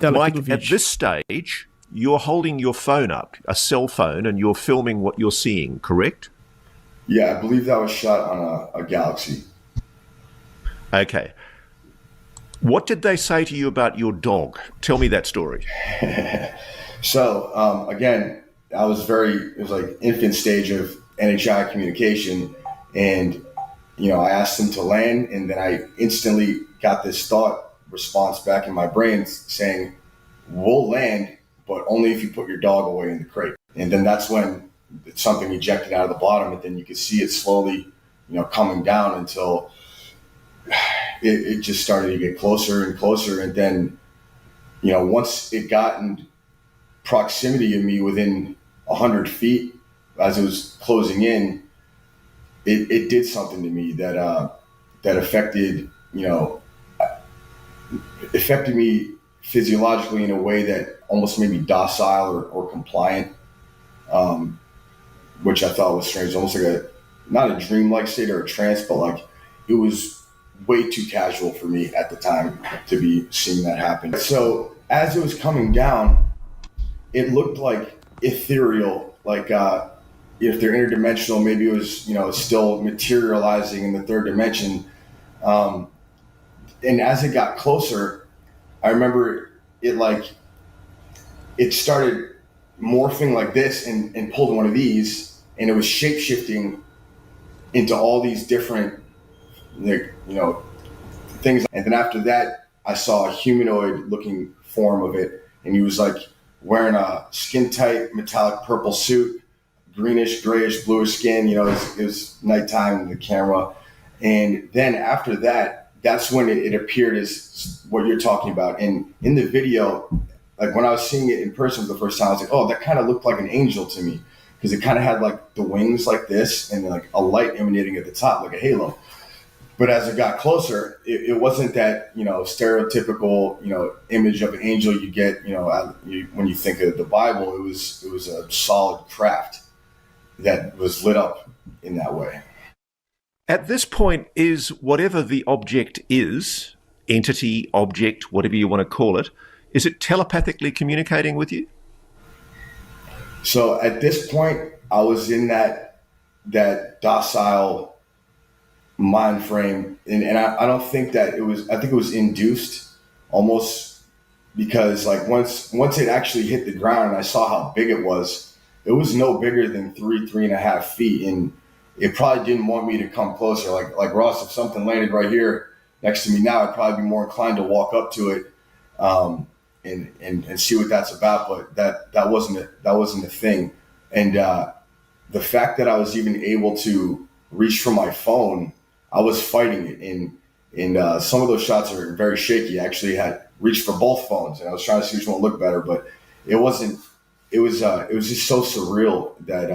Like at vídeo. this stage, you're holding your phone up, a cell phone, and you're filming what you're seeing, correct? Yeah, I believe that was shot on a Galaxy. Okay. What did they say to you about your dog? Tell me that story. So again, it was like infant stage of NHI communication. And, I asked him to land, and then I instantly got this thought response back in my brain saying, we'll land, but only if you put your dog away in the crate. And then that's when something ejected out of the bottom, and then you could see it slowly, coming down until it just started to get closer and closer. And then, once it got in proximity of me within 100 feet, as it was closing in, it did something to me that affected me physiologically in a way that almost made me docile or compliant, which I thought was strange. Almost like not a dreamlike state or a trance, but like it was way too casual for me at the time to be seeing that happen. So as it was coming down, it looked like ethereal, like if they're interdimensional, maybe it was still materializing in the third dimension. And as it got closer, I remember it started morphing like this and pulled one of these, and it was shape shifting into all these different things. And then after that, I saw a humanoid looking form of it, and he was like wearing a skin tight metallic purple suit, greenish, grayish, bluish skin. It was nighttime in the camera. And then after that, that's when it appeared as what you're talking about. And in the video, like when I was seeing it in person for the first time, I was like, oh, that kind of looked like an angel to me, because it kind of had like the wings like this and like a light emanating at the top, like a halo. But as it got closer, it wasn't that, stereotypical, image of an angel you get, when you think of the Bible. It was a solid craft that was lit up in that way. At this point, is whatever the object is, entity, object, whatever you want to call it, is it telepathically communicating with you? So at this point, I was in that docile mind frame, and I don't think that it was. I think it was induced almost, because like once it actually hit the ground and I saw how big it was no bigger than 3.5 feet, and it probably didn't want me to come closer. Like Ross, if something landed right here next to me now, I'd probably be more inclined to walk up to it and see what that's about. But that wasn't a thing. And the fact that I was even able to reach for my phone, I was fighting it. And some of those shots are very shaky. I actually had reached for both phones, and I was trying to see which one looked better, but it wasn't. It was just so surreal that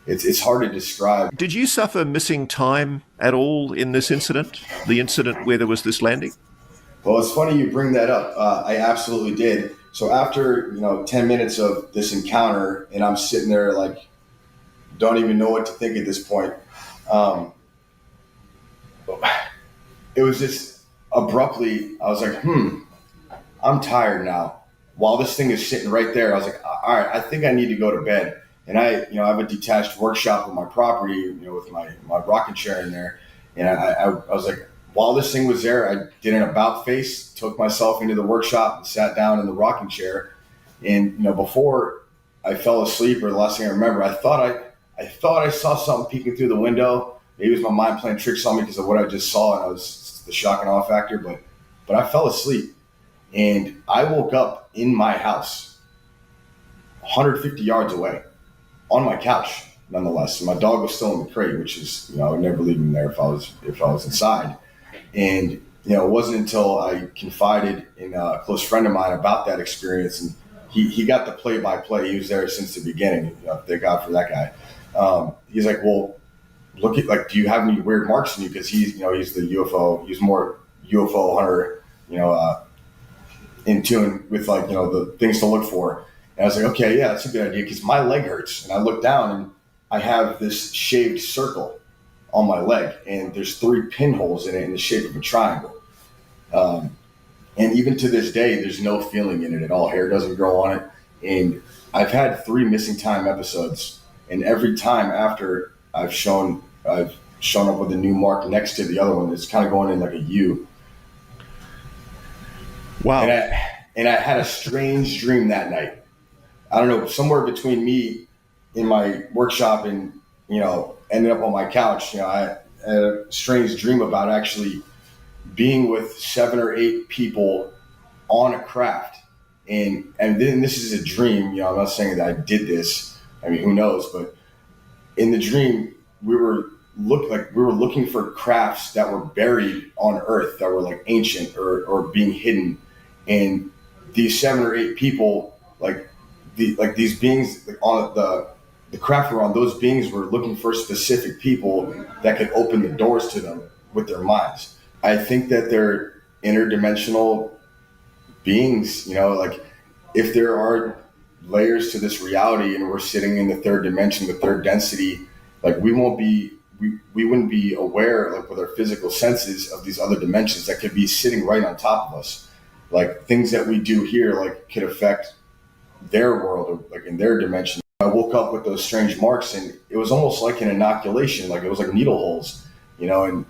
it's hard to describe. Did you suffer missing time at all in this incident? The incident where there was this landing? Well, it's funny you bring that up. I absolutely did. So after 10 minutes of this encounter, and I'm sitting there like, don't even know what to think at this point. It was just abruptly, I was like, I'm tired now. While this thing is sitting right there, I was like, all right, I think I need to go to bed. And I have a detached workshop on my property, with my rocking chair in there. And I was like, while this thing was there, I did an about face, took myself into the workshop and sat down in the rocking chair. And, before I fell asleep, or the last thing I remember, I thought I saw something peeking through the window. Maybe it was my mind playing tricks on me because of what I just saw, and I was the shock and awe factor. But I fell asleep, and I woke up in my house, 150 yards away, on my couch. Nonetheless, my dog was still in the crate, which is I would never leave him there if I was inside. And it wasn't until I confided in a close friend of mine about that experience, and he got the play-by-play. He was there since the beginning. Thank God for that guy. He's like, well, look at, like, do you have any weird marks on you? Because he's the UFO. He's more UFO hunter. In tune with the things to look for. And I was like, okay, yeah, that's a good idea, because my leg hurts. And I look down and I have this shaved circle on my leg, and there's 3 pinholes in it in the shape of a triangle. And even to this day, there's no feeling in it at all. Hair doesn't grow on it. And I've had 3 missing time episodes. And every time after I've shown up with a new mark next to the other one, it's kind of going in like a U. Wow. And I had a strange dream that night. I don't know, somewhere between me in my workshop and, ended up on my couch, I had a strange dream about actually being with 7 or 8 people on a craft. And then this is a dream, I'm not saying that I did this. I mean, who knows? But in the dream, we were looking for crafts that were buried on Earth, that were like ancient or being hidden. And these 7 or 8 people, these beings on the craft we're on, those beings were looking for specific people that could open the doors to them with their minds. I think that they're interdimensional beings, if there are layers to this reality and we're sitting in the 3rd dimension, the 3rd density, we wouldn't be aware, with our physical senses, of these other dimensions that could be sitting right on top of us. Things that we do here, could affect their world or in their dimension. I woke up with those strange marks, and it was almost like an inoculation, it was like needle holes, and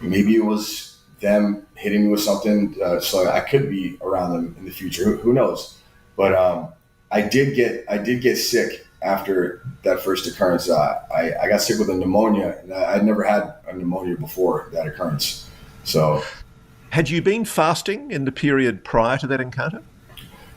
maybe it was them hitting me with something, so I could be around them in the future. Who knows? But I did get sick after that first occurrence. I got sick with a pneumonia, and I'd never had a pneumonia before that occurrence. So, had you been fasting in the period prior to that encounter?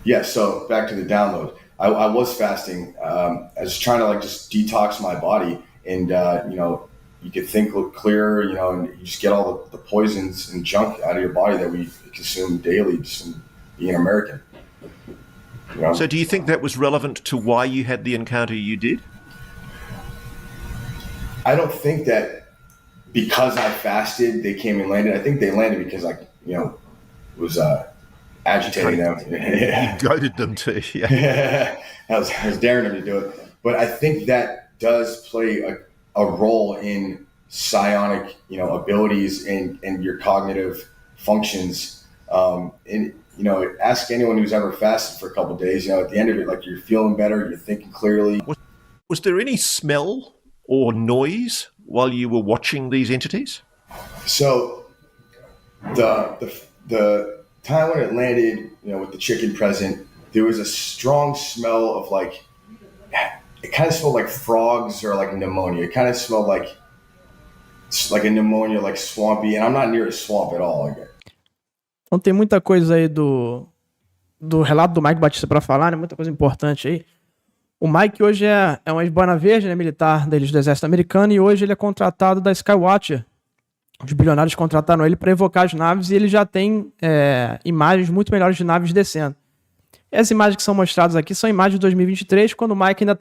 Yes. So back to the download. I was fasting. I was trying to just detox my body, and you could think clearer, and you just get all the poisons and junk out of your body that we consume daily just from being American. So do you think that was relevant to why you had the encounter you did? I don't think that because I fasted, they came and landed. I think they landed because I, was agitating them. You goaded them to, yeah. I was daring them to do it. But I think that does play a role in psionic, abilities and your cognitive functions. Ask anyone who's ever fasted for a couple of days, at the end of it, you're feeling better, you're thinking clearly. Was there any smell or noise while you were watching these entities? So the time when it landed, with the chicken present, there was a strong smell of it kind of smelled like frogs or like pneumonia. It kind of smelled like a pneumonia, swampy, and I'm not near a swamp at all. Então tem muita coisa aí do relato do Mike Batista para falar, né? Muita coisa importante aí. O Mike hoje é um ex-boina verde, né? Militar do exército americano, e hoje ele é contratado da Skywatcher. Os bilionários contrataram ele para evocar as naves, e ele já tem imagens muito melhores de naves descendo. Essas imagens que são mostradas aqui são imagens de 2023, quando o Mike ainda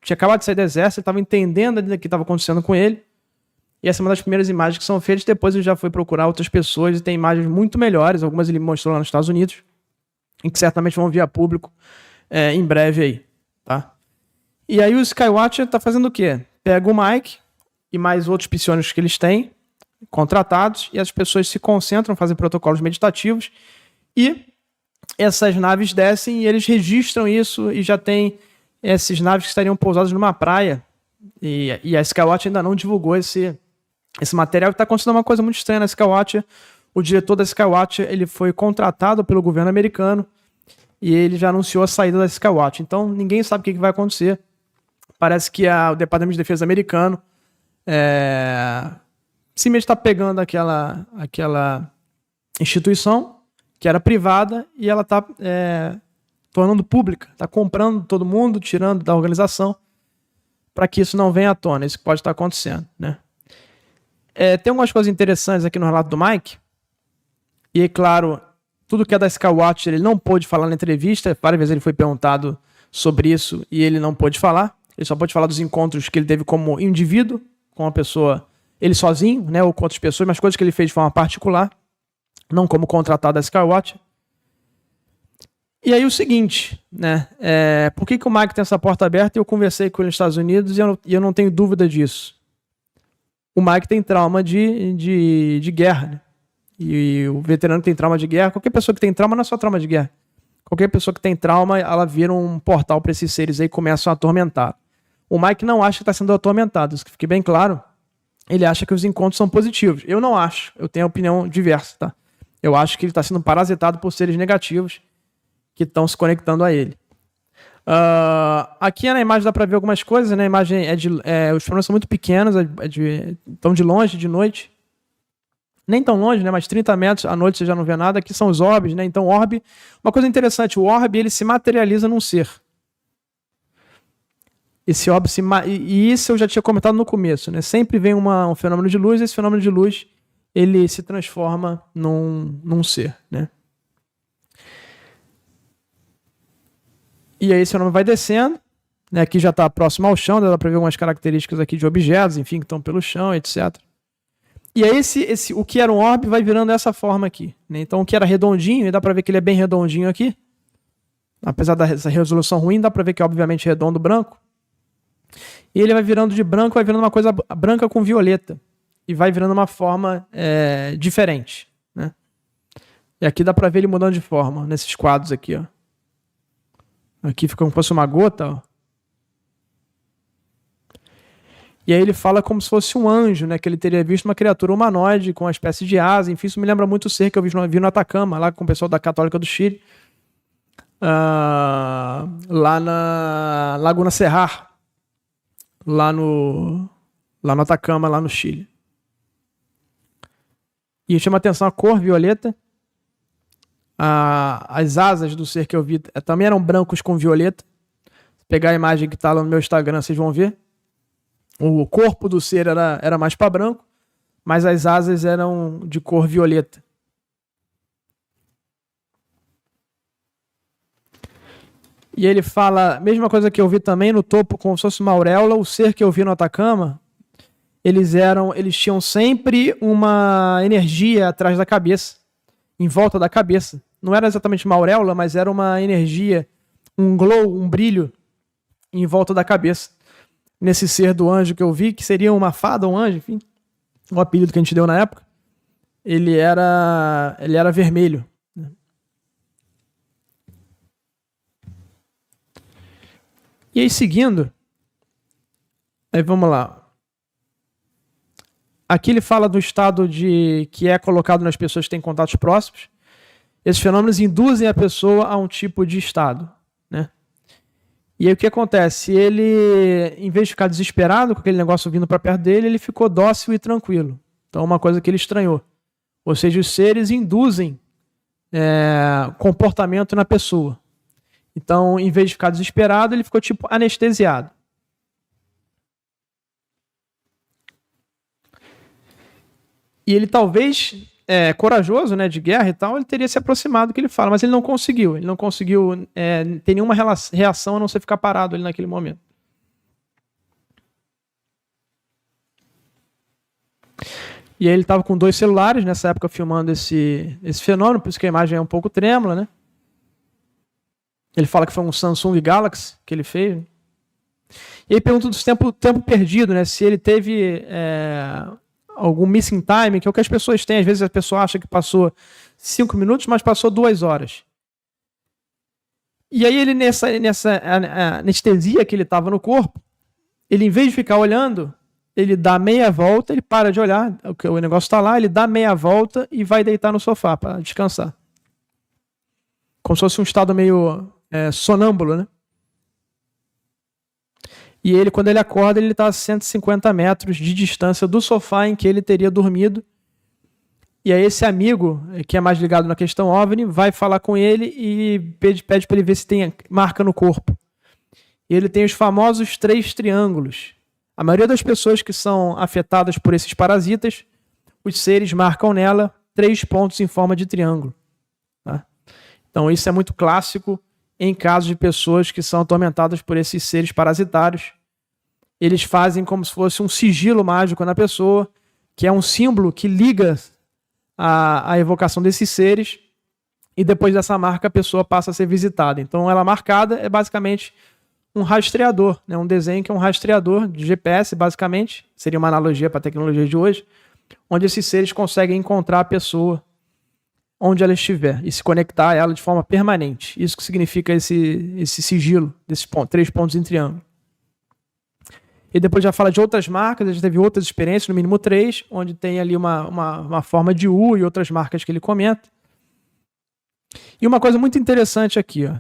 tinha acabado de sair do exército, ele estava entendendo ainda o que estava acontecendo com ele. E essa é uma das primeiras imagens que são feitas. Depois ele já foi procurar outras pessoas e tem imagens muito melhores. Algumas ele mostrou lá nos Estados Unidos, em que certamente vão vir a público em breve aí, tá? E aí o Skywatcher tá fazendo o quê? Pega o Mike e mais outros psionicos que eles têm, contratados, e as pessoas se concentram, fazem protocolos meditativos, e essas naves descem e eles registram isso, e já tem essas naves que estariam pousadas numa praia, e a Skywatcher ainda não divulgou esse material. Está acontecendo uma coisa muito estranha na Skywatcher. O diretor da Skywatcher, ele foi contratado pelo governo americano e ele já anunciou a saída da Skywatcher. Então ninguém sabe o que vai acontecer. Parece que o Departamento de Defesa americano simplesmente está pegando aquela instituição que era privada e ela está tornando pública, está comprando todo mundo, tirando da organização, para que isso não venha à tona. Isso pode estar acontecendo, né? Tem algumas coisas interessantes aqui no relato do Mike. E é claro, tudo que é da Skywatcher ele não pôde falar na entrevista. Várias vezes ele foi perguntado sobre isso e ele não pôde falar. Ele só pôde falar dos encontros que ele teve como indivíduo, com uma pessoa, ele sozinho, né, ou com outras pessoas, mas coisas que ele fez de forma particular, não como contratado da Skywatcher. E aí o seguinte, né? Por que o Mike tem essa porta aberta? Eu conversei com ele nos Estados Unidos e eu não tenho dúvida disso. O Mike tem trauma de guerra, né? E o veterano que tem trauma de guerra, qualquer pessoa que tem trauma não é só trauma de guerra. Qualquer pessoa que tem trauma, ela vira um portal para esses seres aí e começam a atormentar. O Mike não acha que está sendo atormentado, isso que fique bem claro. Ele acha que os encontros são positivos. Eu não acho, eu tenho opinião diversa, tá? Eu acho que ele está sendo parasitado por seres negativos que estão se conectando a ele. Aqui na imagem dá para ver algumas coisas, né? A imagem os fenômenos são muito pequenos, estão de longe, de noite. Nem tão longe, né? Mas 30 metros à noite você já não vê nada. Aqui são os orbes, né? Então, orbe... Uma coisa interessante, o orbe, ele se materializa num ser. Esse orbe e isso eu já tinha comentado no começo, né? Sempre vem um fenômeno de luz, e esse fenômeno de luz, ele se transforma num ser, né? E aí esse fenômeno vai descendo, né? Aqui já está próximo ao chão, dá para ver algumas características aqui de objetos, enfim, que estão pelo chão, etc. E aí o que era um orbe vai virando dessa forma aqui, né? Então o que era redondinho, e dá para ver que ele é bem redondinho aqui, apesar dessa resolução ruim, dá para ver que é obviamente redondo branco. E ele vai virando de branco, vai virando uma coisa branca com violeta, e vai virando uma forma diferente, né? E aqui dá para ver ele mudando de forma, nesses quadros aqui, ó. Aqui fica como se fosse uma gota, ó. E aí ele fala como se fosse um anjo, né? Que ele teria visto uma criatura humanoide com uma espécie de asa. Enfim, isso me lembra muito o ser que eu vi no Atacama, lá com o pessoal da Católica do Chile. Lá na Laguna Serrar. Lá no Atacama, lá no Chile. E chama atenção a cor violeta. As asas do ser que eu vi também eram brancos com violeta. Se pegar a imagem que está lá no meu Instagram, vocês vão ver. O corpo do ser era mais para branco, mas as asas eram de cor violeta. E ele fala, mesma coisa que eu vi também no topo, como se fosse uma auréola, o ser que eu vi no Atacama, eles tinham sempre uma energia atrás da cabeça, em volta da cabeça. Não era exatamente uma auréola, mas era uma energia, um glow, um brilho em volta da cabeça. Nesse ser do anjo que eu vi, que seria uma fada, um anjo, enfim, o apelido que a gente deu na época, ele era vermelho. E aí, seguindo, aí vamos lá. Aqui ele fala do estado que é colocado nas pessoas que têm contatos próximos. Esses fenômenos induzem a pessoa a um tipo de estado, né? E aí o que acontece? Ele, em vez de ficar desesperado com aquele negócio vindo para perto dele, ele ficou dócil e tranquilo. Então é uma coisa que ele estranhou. Ou seja, os seres induzem comportamento na pessoa. Então, em vez de ficar desesperado, ele ficou tipo anestesiado. E ele talvez, corajoso, né, de guerra e tal, ele teria se aproximado do que ele fala, mas ele não conseguiu. Ele não conseguiu ter nenhuma reação a não ser ficar parado ali naquele momento. E aí ele estava com 2 celulares nessa época filmando esse fenômeno, por isso que a imagem é um pouco trêmula, né? Ele fala que foi um Samsung Galaxy que ele fez. E aí pergunta do tempo perdido, né? Se ele teve algum missing time, que é o que as pessoas têm. Às vezes a pessoa acha que passou 5 minutos, mas passou 2 horas. E aí ele, nessa anestesia que ele estava no corpo, ele, em vez de ficar olhando, ele dá meia volta, ele para de olhar, o negócio está lá, ele dá meia volta e vai deitar no sofá para descansar. Como se fosse um estado meio sonâmbulo, né? E ele, quando ele acorda, ele está a 150 metros de distância do sofá em que ele teria dormido. E aí esse amigo, que é mais ligado na questão OVNI, vai falar com ele e pede para ele ver se tem marca no corpo. E ele tem os famosos 3 triângulos. A maioria das pessoas que são afetadas por esses parasitas, os seres marcam nela 3 pontos em forma de triângulo. Tá? Então isso é muito clássico em casos de pessoas que são atormentadas por esses seres parasitários. Eles fazem como se fosse um sigilo mágico na pessoa, que é um símbolo que liga a evocação desses seres, e depois dessa marca a pessoa passa a ser visitada. Então ela marcada é basicamente um rastreador, né? Um desenho que é um rastreador de GPS, basicamente, seria uma analogia para a tecnologia de hoje, onde esses seres conseguem encontrar a pessoa onde ela estiver e se conectar a ela de forma permanente. Isso que significa esse sigilo desses 3 pontos em triângulo. E depois já fala de outras marcas, ele já teve outras experiências, no mínimo 3, onde tem ali uma forma de U e outras marcas que ele comenta. E uma coisa muito interessante aqui, ó.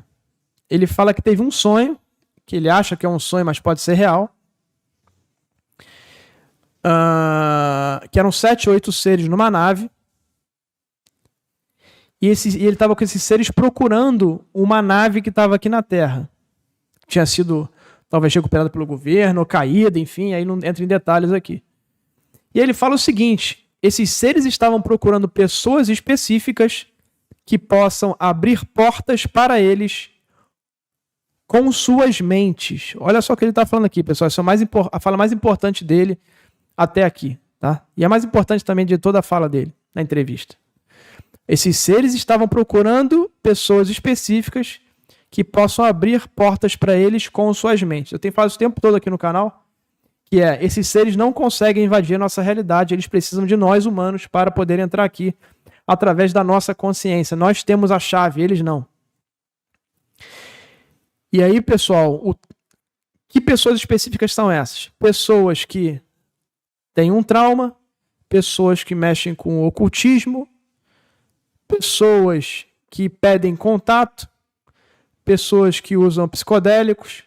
Ele fala que teve um sonho, que ele acha que é um sonho, mas pode ser real, que eram 7 ou 8 seres numa nave, e ele estava com esses seres procurando uma nave que estava aqui na Terra. Tinha sido talvez recuperada pelo governo, ou caída, enfim, aí não entra em detalhes aqui. E ele fala o seguinte: esses seres estavam procurando pessoas específicas que possam abrir portas para eles com suas mentes. Olha só o que ele está falando aqui, pessoal. Essa é a fala mais importante dele até aqui, tá? E a mais importante também de toda a fala dele na entrevista. Esses seres estavam procurando pessoas específicas que possam abrir portas para eles com suas mentes. Eu tenho falado isso o tempo todo aqui no canal, que esses seres não conseguem invadir a nossa realidade, eles precisam de nós humanos para poder entrar aqui através da nossa consciência. Nós temos a chave, eles não. E aí, pessoal, que pessoas específicas são essas? Pessoas que têm um trauma, pessoas que mexem com o ocultismo, pessoas que pedem contato, pessoas que usam psicodélicos,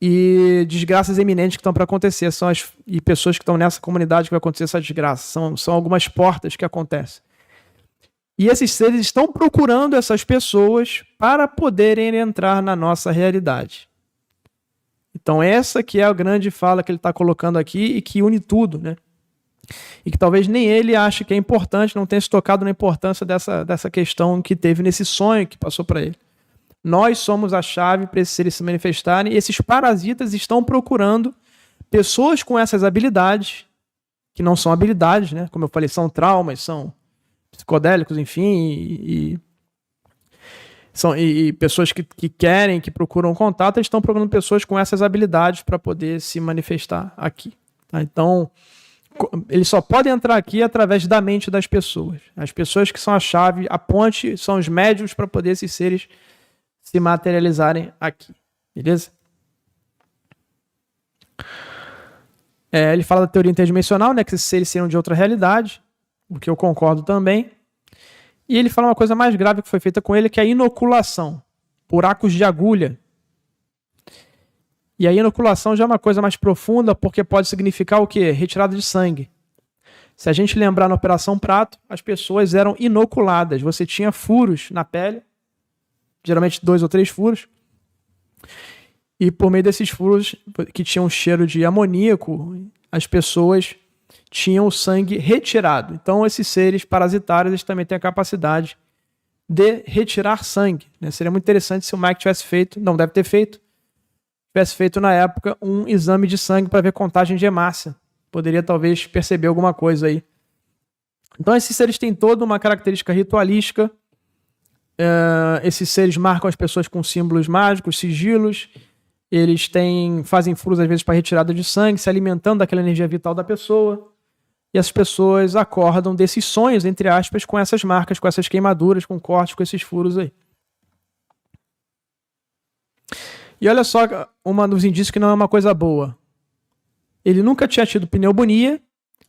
e desgraças eminentes que estão para acontecer. E pessoas que estão nessa comunidade que vai acontecer essa desgraça. São algumas portas que acontecem. E esses seres estão procurando essas pessoas para poderem entrar na nossa realidade. Então essa que é a grande fala que ele está colocando aqui e que une tudo, né? E que talvez nem ele ache que é importante, não tenha se tocado na importância dessa questão que teve nesse sonho que passou para ele. Nós somos a chave para esses seres se manifestarem, e esses parasitas estão procurando pessoas com essas habilidades, que não são habilidades, né? Como eu falei, são traumas, são psicodélicos, enfim, e pessoas que querem, que procuram contato, eles estão procurando pessoas com essas habilidades para poder se manifestar aqui. Tá? Então, eles só podem entrar aqui através da mente das pessoas. As pessoas que são a chave, a ponte, são os médiuns para poder esses seres se materializarem aqui. Beleza? Ele fala da teoria interdimensional, né, que esses seres seriam de outra realidade, o que eu concordo também. E ele fala uma coisa mais grave que foi feita com ele, que é a inoculação. Buracos de agulha. E a inoculação já é uma coisa mais profunda, porque pode significar o quê? Retirada de sangue. Se a gente lembrar na Operação Prato, as pessoas eram inoculadas. Você tinha furos na pele, geralmente 2 ou 3 furos, e por meio desses furos, que tinham um cheiro de amoníaco, as pessoas tinham o sangue retirado. Então esses seres parasitários, eles também têm a capacidade de retirar sangue, né? Seria muito interessante se o Mike tivesse feito, não deve ter feito, tivesse feito na época um exame de sangue para ver contagem de hemácia. Poderia talvez perceber alguma coisa aí. Então esses seres têm toda uma característica ritualística. Esses seres marcam as pessoas com símbolos mágicos, sigilos. Eles fazem furos às vezes para retirada de sangue, se alimentando daquela energia vital da pessoa. E as pessoas acordam desses sonhos, entre aspas, com essas marcas, com essas queimaduras, com cortes, com esses furos aí. E olha só, um dos indícios que não é uma coisa boa. Ele nunca tinha tido pneumonia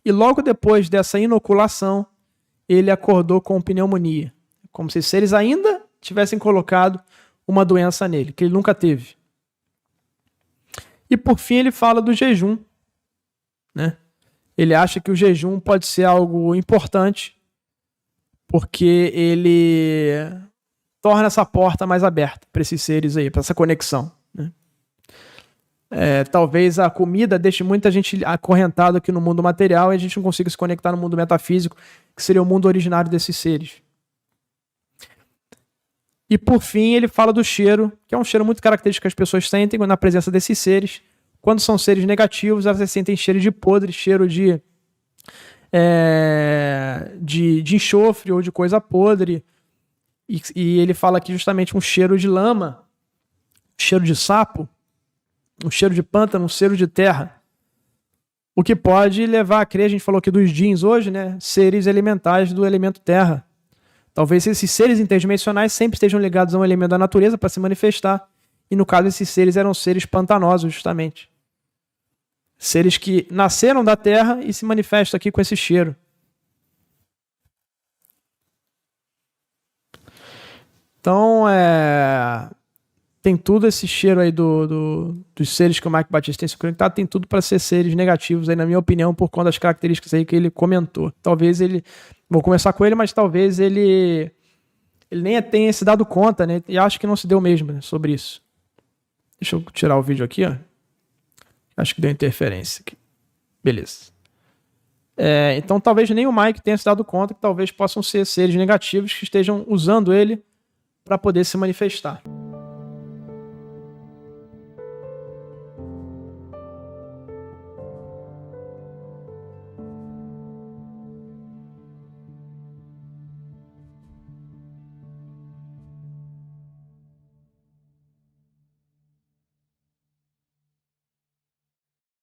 e logo depois dessa inoculação, ele acordou com pneumonia. Como se os seres ainda tivessem colocado uma doença nele, que ele nunca teve. E por fim ele fala do jejum, né? Ele acha que o jejum pode ser algo importante, porque ele torna essa porta mais aberta para esses seres aí, para essa conexão, né? Talvez a comida deixe muita gente acorrentada aqui no mundo material e a gente não consiga se conectar no mundo metafísico, que seria o mundo originário desses seres. E por fim ele fala do cheiro, que é um cheiro muito característico que as pessoas sentem na presença desses seres. Quando são seres negativos, elas sentem cheiro de podre, cheiro de enxofre ou de coisa podre. E ele fala aqui justamente um cheiro de lama, um cheiro de sapo, um cheiro de pântano, um cheiro de terra. O que pode levar a crer, a gente falou aqui dos jeans hoje, né? Seres elementares do elemento terra. Talvez esses seres interdimensionais sempre estejam ligados a um elemento da natureza para se manifestar. E no caso, esses seres eram seres pantanosos, justamente. Seres que nasceram da terra e se manifestam aqui com esse cheiro. Então, tem tudo esse cheiro aí dos seres que o Mike Batista tem se conectado, tem tudo para ser seres negativos aí, na minha opinião, por conta das características aí que ele comentou. Talvez ele, vou começar com ele, mas talvez ele nem tenha se dado conta, né? E acho que não se deu mesmo, né, sobre isso. Deixa eu tirar o vídeo aqui, ó. Acho que deu interferência aqui. Beleza. Então talvez nem o Mike tenha se dado conta que talvez possam ser seres negativos que estejam usando ele para poder se manifestar.